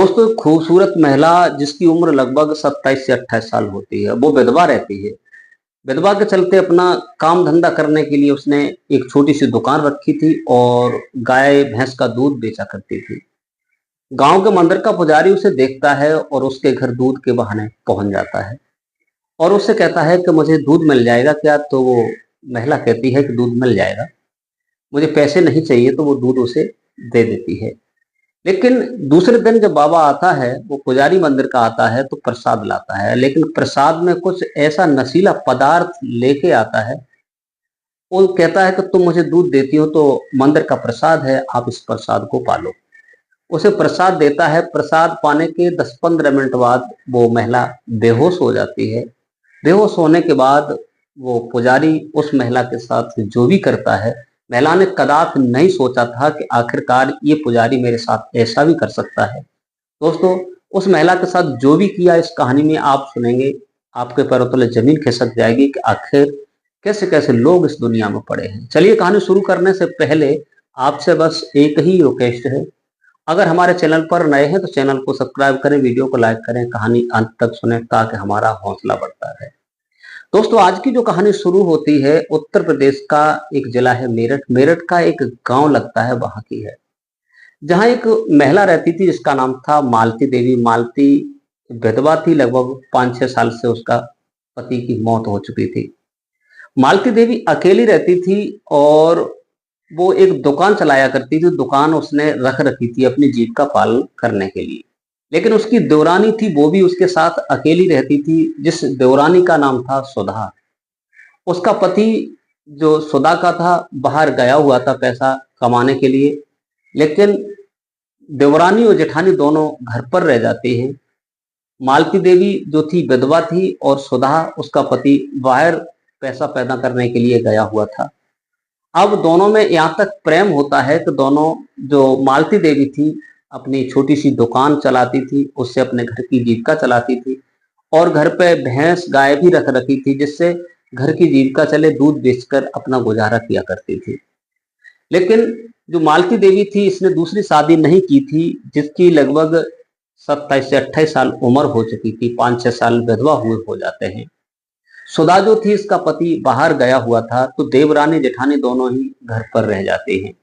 दोस्तों, खूबसूरत महिला जिसकी उम्र लगभग 27 से 28 साल होती है, वो विधवा रहती है। विधवा के चलते अपना काम धंधा करने के लिए उसने एक छोटी सी दुकान रखी थी और गाय भैंस का दूध बेचा करती थी। गांव के मंदिर का पुजारी उसे देखता है और उसके घर दूध के बहाने पहुंच जाता है और उससे कहता है कि मुझे दूध मिल जाएगा क्या? तो वो महिला कहती है कि दूध मिल जाएगा, मुझे पैसे नहीं चाहिए। तो वो दूध उसे दे देती है। लेकिन दूसरे दिन जब बाबा आता है, वो पुजारी मंदिर का आता है, तो प्रसाद लाता है, लेकिन प्रसाद में कुछ ऐसा नशीला पदार्थ लेके आता है। वो कहता है कि तुम मुझे दूध देती हो तो मंदिर का प्रसाद है, आप इस प्रसाद को पालो। उसे प्रसाद देता है। प्रसाद पाने के 10-15 मिनट बाद वो महिला बेहोश हो जाती है। बेहोश होने के बाद वो पुजारी उस महिला के साथ जो भी करता है, महिला ने कदापि नहीं सोचा था कि आखिरकार ये पुजारी मेरे साथ ऐसा भी कर सकता है। दोस्तों, उस महिला के साथ जो भी किया इस कहानी में आप सुनेंगे, आपके पैरों तले जमीन खिसक जाएगी कि आखिर कैसे कैसे लोग इस दुनिया में पड़े हैं। चलिए, कहानी शुरू करने से पहले आपसे बस एक ही रिक्वेस्ट है। अगर हमारे चैनल पर नए हैं तो चैनल को सब्सक्राइब करें, वीडियो को लाइक करें, कहानी अंत तक सुने ताकि हमारा हौसला बढ़ता रहे। दोस्तों, आज की जो कहानी शुरू होती है, उत्तर प्रदेश का एक जिला है मेरठ। मेरठ का एक गांव लगता है, वहां की है, जहां एक महिला रहती थी जिसका नाम था मालती देवी। मालती विधवा थी, लगभग 5-6 साल से उसका पति की मौत हो चुकी थी। मालती देवी अकेली रहती थी और वो एक दुकान चलाया करती थी। दुकान उसने रख रखी थी अपनी जीविका पालन करने के लिए। लेकिन उसकी देवरानी थी, वो भी उसके साथ अकेली रहती थी, जिस देवरानी का नाम था सुधा। उसका पति जो सुधा का था, बाहर गया हुआ था पैसा कमाने के लिए। लेकिन देवरानी और जेठानी दोनों घर पर रह जाती हैं। मालती देवी जो थी विधवा थी और सुधा उसका पति बाहर पैसा पैदा करने के लिए गया हुआ था। अब दोनों में यहाँ तक प्रेम होता है कि दोनों, जो मालती देवी थी अपनी छोटी सी दुकान चलाती थी, उससे अपने घर की जीविका चलाती थी और घर पे भैंस गाय भी रख रखी थी, जिससे घर की जीविका चले, दूध बेचकर अपना गुजारा किया करती थी। लेकिन जो मालती देवी थी, इसने दूसरी शादी नहीं की थी, जिसकी लगभग 27 से 28 साल उम्र हो चुकी थी। 5-6 साल विधवा हुए हो जाते हैं। सुधा जो थी, इसका पति बाहर गया हुआ था, तो देवरानी जेठानी दोनों ही घर पर रह जाते हैं।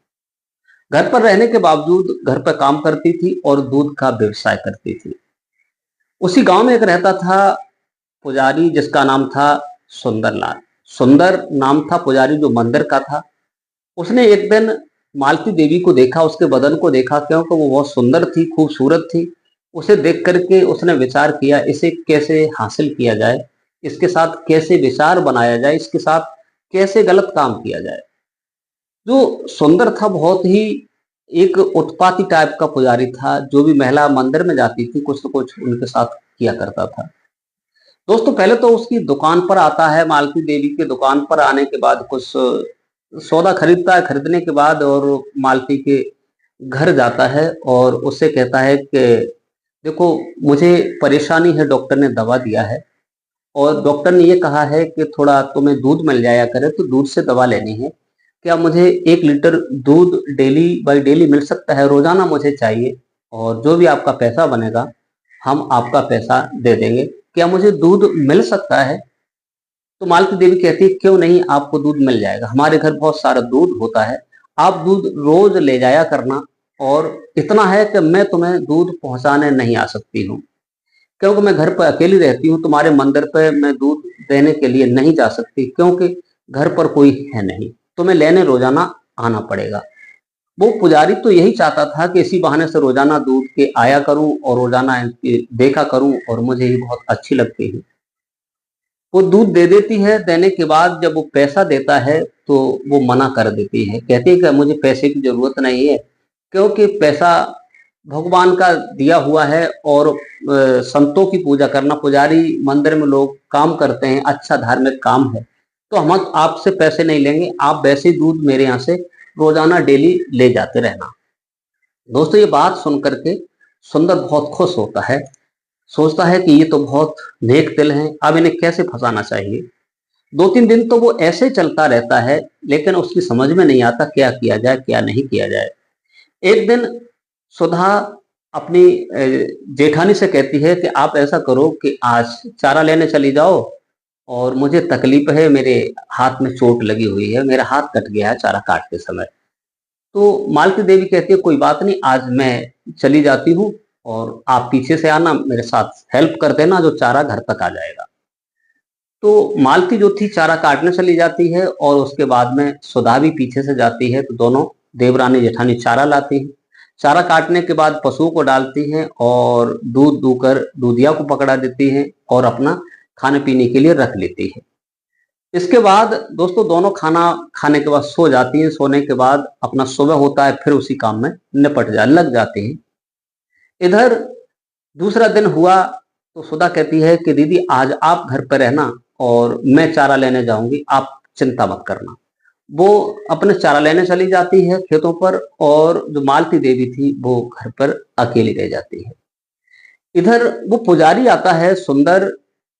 घर पर रहने के बावजूद घर पर काम करती थी और दूध का व्यवसाय करती थी। उसी गांव में एक रहता था पुजारी, जिसका नाम था सुंदरलाल। सुंदर नाम था पुजारी जो मंदिर का था। उसने एक दिन मालती देवी को देखा, उसके बदन को देखा, क्योंकि वो बहुत सुंदर थी, खूबसूरत थी। उसे देख करके उसने विचार किया, इसे कैसे हासिल किया जाए, इसके साथ कैसे विचार बनाया जाए, इसके साथ कैसे गलत काम किया जाए। जो सुंदर था, बहुत ही एक उत्पाती टाइप का पुजारी था। जो भी महिला मंदिर में जाती थी, कुछ तो कुछ उनके साथ किया करता था। दोस्तों, पहले तो उसकी दुकान पर आता है। मालती देवी की दुकान पर आने के बाद कुछ सौदा खरीदता है। खरीदने के बाद और मालती के घर जाता है और उससे कहता है कि देखो, मुझे परेशानी है, डॉक्टर ने दवा दिया है और डॉक्टर ने ये कहा है कि थोड़ा तुम्हें दूध मिल जाया करे, तो दूध से दवा लेनी है। क्या मुझे 1 लीटर दूध डेली बाय डेली मिल सकता है? रोजाना मुझे चाहिए और जो भी आपका पैसा बनेगा हम आपका पैसा दे देंगे। क्या मुझे दूध मिल सकता है? तो मालती देवी कहती है, क्यों नहीं, आपको दूध मिल जाएगा, हमारे घर बहुत सारा दूध होता है, आप दूध रोज ले जाया करना। और इतना है कि मैं तुम्हें दूध पहुंचाने नहीं आ सकती हूँ, क्योंकि मैं घर पर अकेली रहती हूँ। तुम्हारे मंदिर पे मैं दूध देने के लिए नहीं जा सकती, क्योंकि घर पर कोई है नहीं, तुम्हें लेने रोजाना आना पड़ेगा। वो पुजारी तो यही चाहता था कि इसी बहाने से रोजाना दूध के आया करूं और रोजाना इनकी देखा करूं, और मुझे ये बहुत अच्छी लगती है। वो दूध दे देती है। देने के बाद जब वो पैसा देता है तो वो मना कर देती है, कहती है कि मुझे पैसे की जरूरत नहीं है, क्योंकि पैसा भगवान का दिया हुआ है और संतों की पूजा करना, पुजारी मंदिर में लोग काम करते हैं, अच्छा धार्मिक काम है, तो हम आपसे पैसे नहीं लेंगे, आप वैसे ही दूध मेरे यहाँ से रोजाना डेली ले जाते रहना। दोस्तों, ये बात सुन करके सुंदर बहुत खुश होता है। सोचता है कि ये तो बहुत नेक दिल हैं, अब इन्हें कैसे फंसाना चाहिए। 2-3 दिन तो वो ऐसे चलता रहता है, लेकिन उसकी समझ में नहीं आता क्या किया जाए क्या नहीं किया जाए। एक दिन सुधा अपनी जेठानी से कहती है कि आप ऐसा करो कि आज चारा लेने चली जाओ, और मुझे तकलीफ है, मेरे हाथ में चोट लगी हुई है, मेरा हाथ कट गया है चारा काटते समय। तो मालती देवी कहती है कोई बात नहीं, आज मैं चली जाती हूँ और आप पीछे से आना, मेरे साथ हेल्प कर देना, जो चारा घर तक आ जाएगा। तो मालती जो थी चारा काटने चली जाती है और उसके बाद में सुधा भी पीछे से जाती है, तो दोनों देवरानी जेठानी चारा लाती है। चारा काटने के बाद पशुओं को डालती हैं और दूध दूकर दूधिया को पकड़ा देती हैं और अपना खाने पीने के लिए रख लेती है। इसके बाद दोस्तों दोनों खाना खाने के बाद सो जाती हैं। सोने के बाद अपना सुबह होता है, फिर उसी काम में लग जाती हैं। इधर दूसरा दिन हुआ तो सुधा कहती है कि दीदी आज आप घर पर रहना और मैं चारा लेने जाऊंगी, आप चिंता मत करना। वो अपने चारा लेने चली जाती है खेतों पर, और जो मालती देवी थी वो घर पर अकेली रह जाती है। इधर वो पुजारी आता है सुंदर,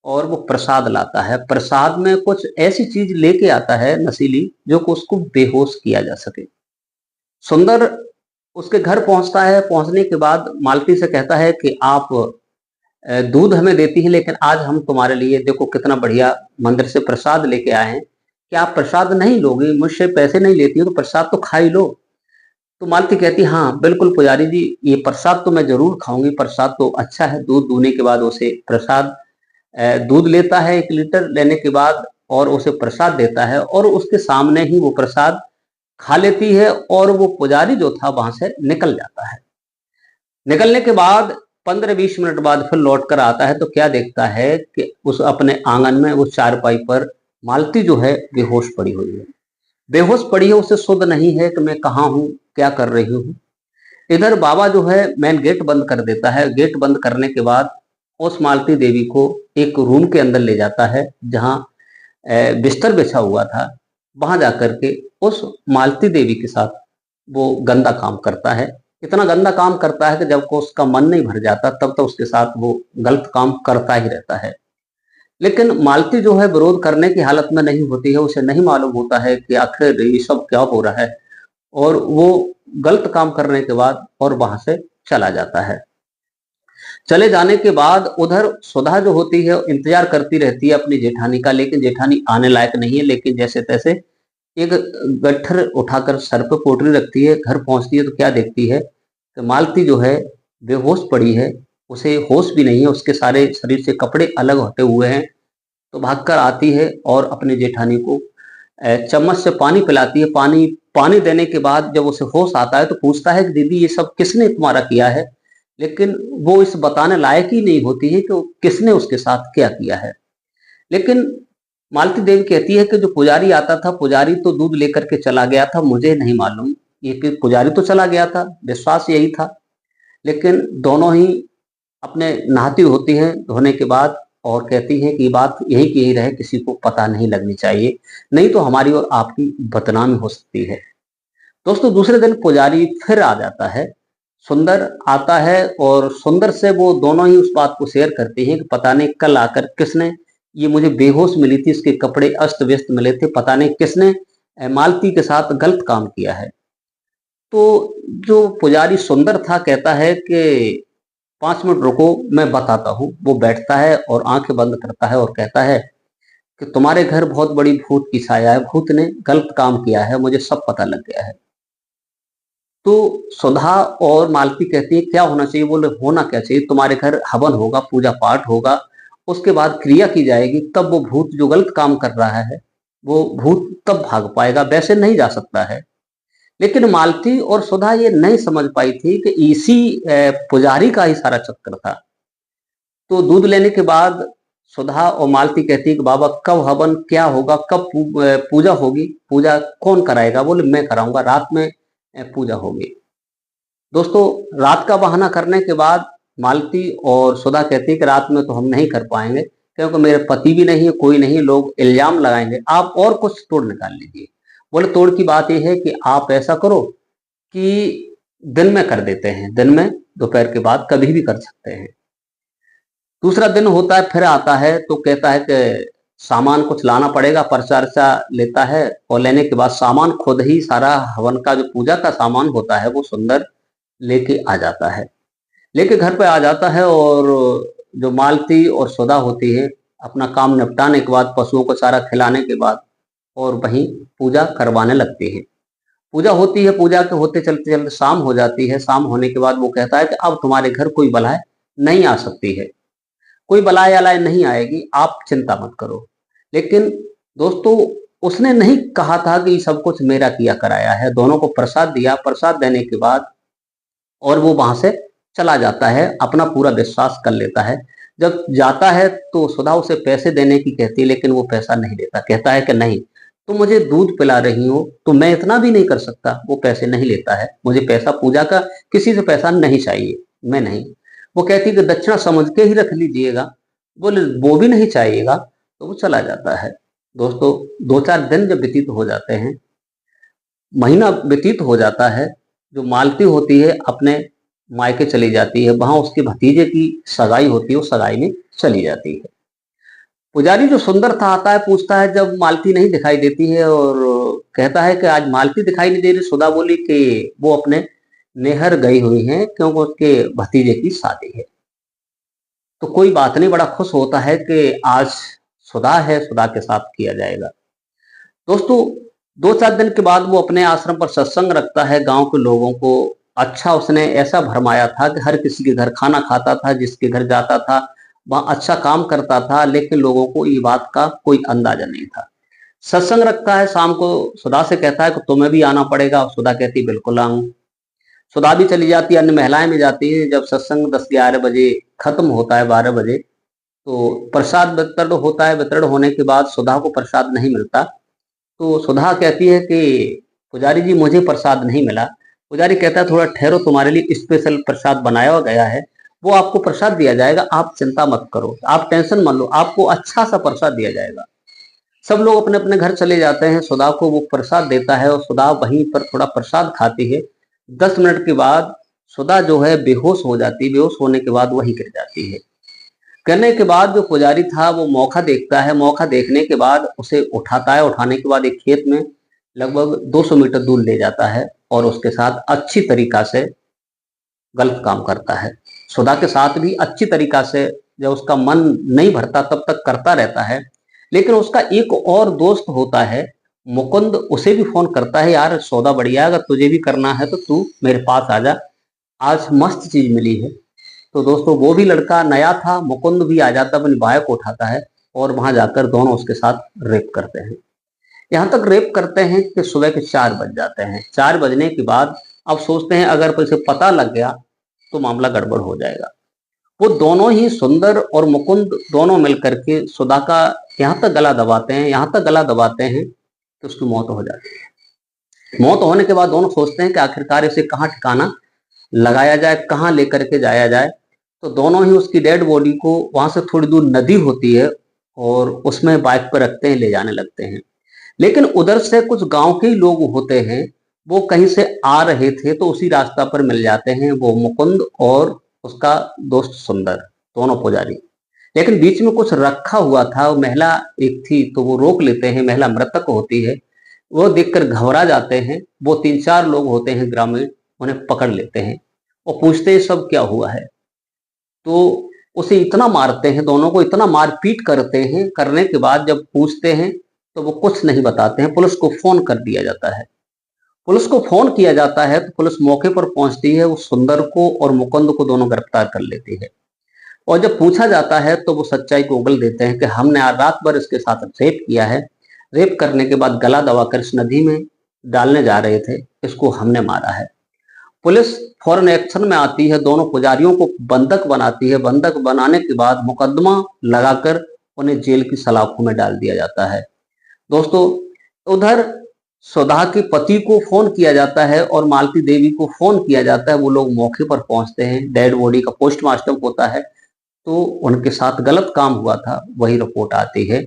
और वो प्रसाद लाता है। प्रसाद में कुछ ऐसी चीज लेके आता है नशीली, जो को उसको बेहोश किया जा सके। सुंदर उसके घर पहुंचता है। पहुंचने के बाद मालती से कहता है कि आप दूध हमें देती है, लेकिन आज हम तुम्हारे लिए देखो कितना बढ़िया मंदिर से प्रसाद लेके आए हैं, कि आप प्रसाद नहीं लोगे, मुझसे पैसे नहीं लेती हो तो प्रसाद तो खा ही लो। तो मालती कहती हाँ बिल्कुल पुजारी जी, ये प्रसाद तो मैं जरूर खाऊंगी, प्रसाद तो अच्छा है। दूध दूहने के बाद उसे प्रसाद, दूध लेता है 1 लीटर, लेने के बाद और उसे प्रसाद देता है, और उसके सामने ही वो प्रसाद खा लेती है, और वो पुजारी जो था वहां से निकल जाता है। निकलने के बाद 15-20 मिनट बाद फिर लौट कर आता है, तो क्या देखता है कि उस अपने आंगन में वो चारपाई पर मालती जो है बेहोश पड़ी हुई है। बेहोश पड़ी है, उसे सुध नहीं है कि मैं कहाँ हूँ, क्या कर रही हूँ। इधर बाबा जो है मेन गेट बंद कर देता है। गेट बंद करने के बाद उस मालती देवी को एक रूम के अंदर ले जाता है, जहाँ बिस्तर बिछा हुआ था। वहां जाकर के उस मालती देवी के साथ वो गंदा काम करता है। इतना गंदा काम करता है कि जब को उसका मन नहीं भर जाता तब तो उसके साथ वो गलत काम करता ही रहता है। लेकिन मालती जो है विरोध करने की हालत में नहीं होती है। उसे नहीं मालूम होता है कि आखिर ये सब क्या हो रहा है, और वो गलत काम करने के बाद और वहां से चला जाता है। चले जाने के बाद उधर सुधा जो होती है इंतजार करती रहती है अपनी जेठानी का, लेकिन जेठानी आने लायक नहीं है। लेकिन जैसे तैसे एक गट्ठर उठाकर सर पर पोटली रखती है। घर पहुंचती है तो क्या देखती है कि मालती जो है बेहोश पड़ी है, उसे होश भी नहीं है, उसके सारे शरीर से कपड़े अलग होते हुए हैं। तो भागकर आती है और अपनी जेठानी को चम्मच से पानी पिलाती है। पानी पानी देने के बाद जब उसे होश आता है तो पूछता है कि दीदी ये सब किसने तुम्हारा किया है, लेकिन वो इस बताने लायक ही नहीं होती है कि किसने उसके साथ क्या किया है। लेकिन मालती देवी कहती है कि जो पुजारी आता था, पुजारी तो दूध लेकर के चला गया था, मुझे नहीं मालूम ये कि पुजारी तो चला गया था, विश्वास यही था। लेकिन दोनों ही अपने नहाती होती हैं धोने के बाद, और कहती हैं कि ये बात यही की यही रहे, किसी को पता नहीं लगनी चाहिए, नहीं तो हमारी और आपकी बदनामी हो सकती है। दोस्तों दूसरे दिन पुजारी फिर आ जाता है। सुंदर आता है और सुंदर से वो दोनों ही उस बात को शेयर करती हैं कि पता नहीं कल आकर किसने, ये मुझे बेहोश मिली थी, इसके कपड़े अस्त व्यस्त मिले थे, पता नहीं किसने मालती के साथ गलत काम किया है। तो जो पुजारी सुंदर था कहता है कि 5 मिनट रुको, मैं बताता हूँ। वो बैठता है और आंखें बंद करता है और कहता है कि तुम्हारे घर बहुत बड़ी भूत की छाया है, भूत ने गलत काम किया है, मुझे सब पता लग गया है। तो सुधा और मालती कहती है क्या होना चाहिए। बोले होना क्या चाहिए, तुम्हारे घर हवन होगा, पूजा पाठ होगा, उसके बाद क्रिया की जाएगी, तब वो भूत जो गलत काम कर रहा है वो भूत तब भाग पाएगा, वैसे नहीं जा सकता है। लेकिन मालती और सुधा ये नहीं समझ पाई थी कि इसी पुजारी का ही सारा चक्कर था। तो दूध लेने के बाद सुधा और मालती कहती है कि बाबा कब हवन क्या होगा, कब पूजा होगी, पूजा कौन कराएगा। बोले मैं कराऊंगा, रात में पूजा होगी। दोस्तों रात का बहाना करने के बाद मालती और सुधा कहती है कि रात में तो हम नहीं कर पाएंगे, क्योंकि मेरे पति भी नहीं है, कोई नहीं, लोग इल्जाम लगाएंगे, आप और कुछ तोड़ निकाल लीजिए। बोले तोड़ की बात यह है कि आप ऐसा करो कि दिन में कर देते हैं, दिन में दोपहर के बाद कभी भी कर सकते हैं। दूसरा दिन होता है, फिर आता है तो कहता है कि सामान कुछ लाना पड़ेगा, पर्चा अर्चा लेता है, और लेने के बाद सामान खुद ही सारा हवन का जो पूजा का सामान होता है वो सुंदर लेके आ जाता है। लेके घर पे आ जाता है और जो मालती और सुधा होती है, अपना काम निपटाने के बाद, पशुओं को चारा खिलाने के बाद और वहीं पूजा करवाने लगती है। पूजा होती है, पूजा के होते चलते-चलते शाम हो जाती है। शाम होने के बाद वो कहता है कि अब तुम्हारे घर कोई बलाए नहीं आ सकती है। कोई बलाए-अलाए नहीं आएगी, आप चिंता मत करो। लेकिन दोस्तों, उसने नहीं कहा था कि सब कुछ मेरा किया कराया है। दोनों को प्रसाद दिया, प्रसाद देने के बाद और वो वहां से चला जाता है, अपना पूरा विश्वास कर लेता है। जब जाता है तो सुधा उसे पैसे देने की कहती है, लेकिन वो पैसा नहीं देता। कहता है कि नहीं, तुम मुझे दूध पिला रही हो तो मैं इतना भी नहीं कर सकता। वो पैसे नहीं लेता है। मुझे पैसा पूजा का किसी से पैसा नहीं चाहिए, मैं नहीं। वो कहती है कि दक्षिणा समझ के ही रख लीजिएगा। बोले वो भी नहीं चाहिएगा, तो वो चला जाता है। दोस्तों, 2-4 दिन जब व्यतीत हो जाते हैं, महीना व्यतीत हो जाता है, जो मालती होती है अपने मायके चली जाती है। वहां उसके भतीजे की सगाई होती है, उस सगाई में चली जाती है। पुजारी जो सुंदर था आता है, पूछता है जब मालती नहीं दिखाई देती है, और कहता है कि आज मालती दिखाई नहीं दे रही। सुधा बोली कि वो अपने नेहर गई हुई हैं, क्योंकि उसके भतीजे की शादी है। तो कोई बात नहीं, बड़ा खुश होता है कि आज सुधा है, सुधा के साथ किया जाएगा। दोस्तों, 2-4 दिन के बाद वो अपने आश्रम पर सत्संग रखता है। गांव के लोगों को अच्छा उसने ऐसा भरमाया था कि हर किसी के घर खाना खाता था, जिसके घर जाता था वहां अच्छा काम करता था, लेकिन लोगों को ये बात का कोई अंदाजा नहीं था। सत्संग रखता है, शाम को सुधा से कहता है कि तुम्हें भी आना पड़ेगा। सुधा कहती बिल्कुल आऊं। सुधा भी चली जाती है, अन्य महिलाएं भी जाती हैं। जब सत्संग 10-11 बजे खत्म होता है, 12 बजे, तो प्रसाद वितरण होता है। वितरण होने के बाद सुधा को प्रसाद नहीं मिलता, तो सुधा कहती है कि पुजारी जी, मुझे प्रसाद नहीं मिला। पुजारी कहता है थोड़ा ठहरो, तुम्हारे लिए स्पेशल प्रसाद बनाया गया है, वो आपको प्रसाद दिया जाएगा, आप चिंता मत करो, आप टेंशन मत लो, आपको अच्छा सा प्रसाद दिया जाएगा। सब लोग अपने अपने घर चले जाते हैं। सुधा को वो प्रसाद देता है और सुधा वहीं पर थोड़ा प्रसाद खाती है। 10 मिनट के बाद सुधा जो है बेहोश हो जाती है। बेहोश होने के बाद वहीं गिर जाती है। करने के बाद जो पुजारी था वो मौका देखता है। मौका देखने के बाद उसे उठाता है। उठाने के बाद एक खेत में लगभग 200 मीटर दूर ले जाता है और उसके साथ अच्छी तरीका से गलत काम करता है। सुधा के साथ भी अच्छी तरीका से, जब उसका मन नहीं भरता तब तक करता रहता है। लेकिन उसका एक और दोस्त होता है मुकुंद, उसे भी फोन करता है, यार सौदा बढ़िया, अगर तुझे भी करना है तो तू मेरे पास आ जा, आज मस्त चीज मिली है। तो दोस्तों, वो भी लड़का नया था, मुकुंद भी आ जाता है, अपनी बाइक को उठाता है और वहां जाकर दोनों उसके साथ रेप करते हैं। यहाँ तक रेप करते हैं कि सुबह के 4 बज जाते हैं। 4 बजने के बाद अब सोचते हैं अगर इसे पता लग गया तो मामला गड़बड़ हो जाएगा। वो दोनों ही, सुंदर और मुकुंद, दोनों मिलकर के सुधा का यहाँ तक गला दबाते हैं, यहाँ तक गला दबाते हैं कि उसकी मौत हो जाती है। मौत होने के बाद दोनों सोचते हैं कि आखिरकार इसे कहाँ ठिकाना लगाया जाए, कहाँ लेकर के जाया जाए। तो दोनों ही उसकी डेड बॉडी को वहां से थोड़ी दूर नदी होती है और उसमें बाइक पर रखते हैं, ले जाने लगते हैं। लेकिन उधर से कुछ गांव के ही लोग होते हैं, वो कहीं से आ रहे थे, तो उसी रास्ता पर मिल जाते हैं वो मुकुंद और उसका दोस्त सुंदर, दोनों पुजारी। लेकिन बीच में कुछ रखा हुआ था, वो महिला एक थी, तो वो रोक लेते हैं। महिला मृतक होती है, वो देखकर घबरा जाते हैं। वो 3-4 लोग होते हैं ग्रामीण, उन्हें पकड़ लेते हैं और पूछते हैं सब क्या हुआ है। तो उसे इतना मारते हैं, दोनों को इतना मारपीट करते हैं। करने के बाद जब पूछते हैं तो वो कुछ नहीं बताते हैं। पुलिस को फोन कर दिया जाता है। पुलिस को फोन किया जाता है तो पुलिस मौके पर पहुंचती है। वो सुंदर को और मुकुंद को दोनों गिरफ्तार कर लेती है। और जब पूछा जाता है तो वो सच्चाई को उगल देते हैं कि हमने आज रात भर इसके साथ रेप किया है। रेप करने के बाद गला दबाकर इस नदी में डालने जा रहे थे, इसको हमने मारा है। पुलिस फौरन एक्शन में आती है, दोनों पुजारियों को बंधक बनाती है। बंधक बनाने के बाद मुकदमा लगाकर उन्हें जेल की सलाखों में डाल दिया जाता है। दोस्तों, उधर सुधा के पति को फोन किया जाता है और मालती देवी को फोन किया जाता है। वो लोग मौके पर पहुंचते हैं। डेड बॉडी का पोस्टमार्टम होता है, तो उनके साथ गलत काम हुआ था वही रिपोर्ट आती है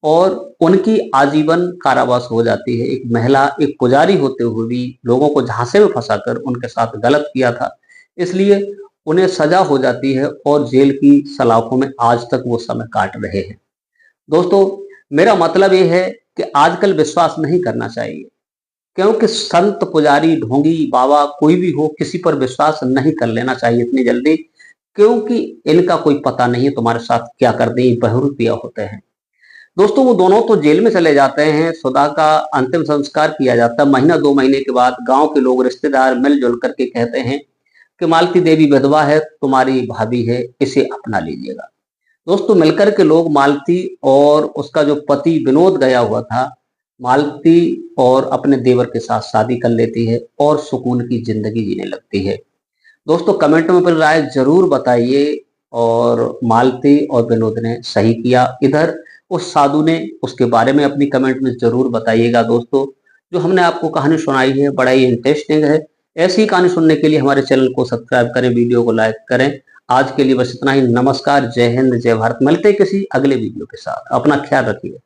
और उनकी आजीवन कारावास हो जाती है। एक महिला, एक पुजारी होते हुए भी लोगों को झांसे में फंसाकर उनके साथ गलत किया था, इसलिए उन्हें सजा हो जाती है और जेल की सलाखों में आज तक वो समय काट रहे हैं। दोस्तों, मेरा मतलब ये है कि आजकल विश्वास नहीं करना चाहिए। क्योंकि संत पुजारी ढोंगी बाबा कोई भी हो, किसी पर विश्वास नहीं कर लेना चाहिए इतनी जल्दी, क्योंकि इनका कोई पता नहीं है तुम्हारे साथ क्या कर दें। बहुरूपिया होते हैं दोस्तों। वो दोनों तो जेल में चले जाते हैं, सुधा का अंतिम संस्कार किया जाता है। महीना 2 महीने के बाद गांव के लोग रिश्तेदार मिलजुल करके कहते हैं कि मालती देवी विधवा है, तुम्हारी भाभी है, इसे अपना लीजिएगा। दोस्तों मिलकर के लोग मालती और उसका जो पति विनोद गया हुआ था, मालती और अपने देवर के साथ शादी कर लेती है और सुकून की जिंदगी जीने लगती है। दोस्तों कमेंट में अपनी राय जरूर बताइए। और मालती और विनोद ने सही किया। इधर उस साधु ने उसके बारे में अपनी कमेंट में जरूर बताइएगा। दोस्तों जो हमने आपको कहानी सुनाई है बड़ा ही इंटरेस्टिंग है। ऐसी ही कहानी सुनने के लिए हमारे चैनल को सब्सक्राइब करें, वीडियो को लाइक करें। आज के लिए बस इतना ही। नमस्कार, जय हिंद, जय भारत। मिलते हैं किसी अगले वीडियो के साथ। अपना ख्याल रखिए।